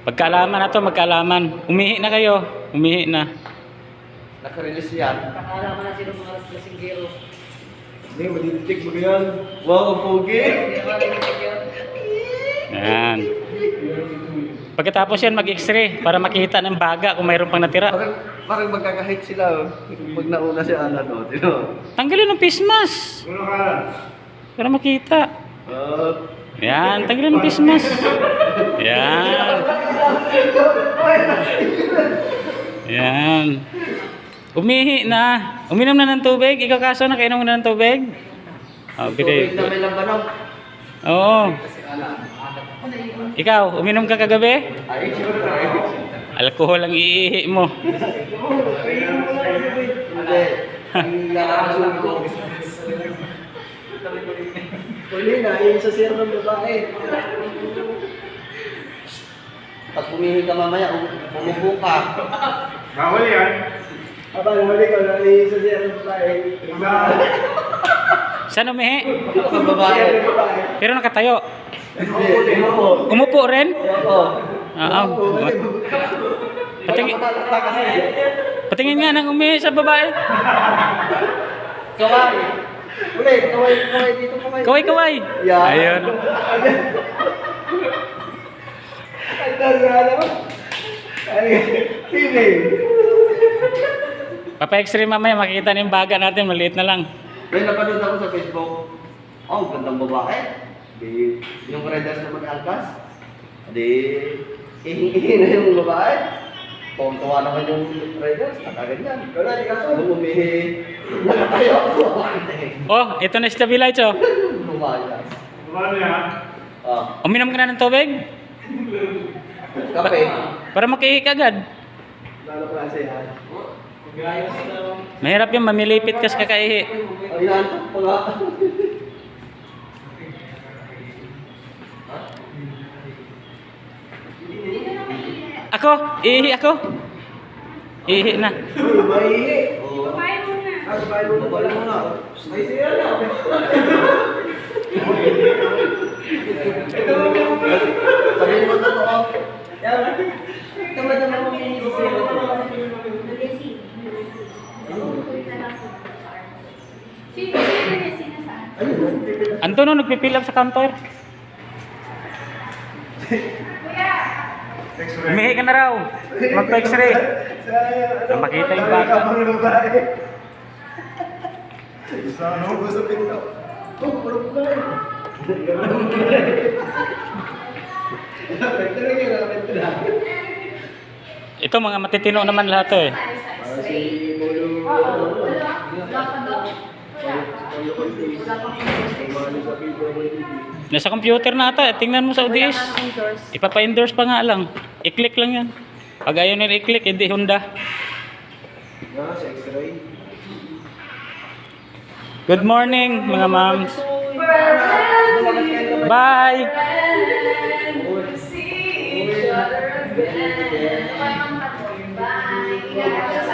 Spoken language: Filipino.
Pagkaalaman na to, magkaalaman. Umihi na kayo. Umihi na. Naka-release yan. Pag-aalaman na sila mga lasinggero. Hindi, madiditig mo yan. Wow, ang pogi. Hindi naman nilitik yun. Yan. Pagkatapos yan, mag-x-ray para makita ng baga kung mayroon pang natira. Parang magkakahit sila. Pag nauna si Alan, o. Tino. Tanggalin ng face mask. Para makita. Yan, tanggalin ng face mask. Yan. Yan. Umihi na. Uminom na ng tubig. Ikaw kaso na kainom na ng tubig. Oh, Tubig na may lambanog. Oo. Ikaw, uminom ka kagabi? Ay, siyempre. Alcohol ang iihi mo. Hindi. Lalakasun ko. Huli na, yung sa sir ng babae. Pag pumihi ka mamaya, umupo ka. Bawal yan. Aba, huli ko na yung sa sir ng babae. Saan umihi? Ang babae. Pero nakatayo. Hindi, umupo. Umupo rin? Oo. Oo. Patingin, Matalata kasi. patingin nga ng umihi sa babae. Kaway. Ulit, kaway dito kaway. Kaway-kaway. Yeah. Ayun. Ay, talaga naman. Ay, TV. Papa-x-ray mamaya, makikita na yung baga natin. Maliit na lang. May napanood ako sa Facebook. Oh, gandang babae. Di, yung riders na mag-alkas. Di, ihingi na yung babae. Tuwa naman yung riders. Nakaganyan. Wala, di kaso. Nung umihi, nakatayo ako. Oh, ito na stabilize oh. Lumayas. Bawal yan. Ah, Uminom ka na ng tubig? kape. Para makihi ka agad. Lalo klase yan. Mahirap yung mamilipit ka sa kakaihi. Ay, naantok pa nga. Ako, ihi ako. Ihi na. Maihi. Oo. Babae muna. Babae muna. Ay, siya na. Sabihin mo totoo. Tama-tama mo yung sila. Anton, no, nagpipil up sa counter. Umihi ka na raw. Magpa-x-ray. Na makita yung baga. Sa ano? Gusto pinto. Oh, pulong ba? Ito mga matitino naman lahat to eh. Si Molo. Nasa computer na ata. Tingnan mo sa ODS. Ipapa-endorse pa nga lang. I-click lang yan. Pag ayaw nila i-click, hindi Honda. Sa X-ray. Good morning mga moms. Bye! See each other again. Bye.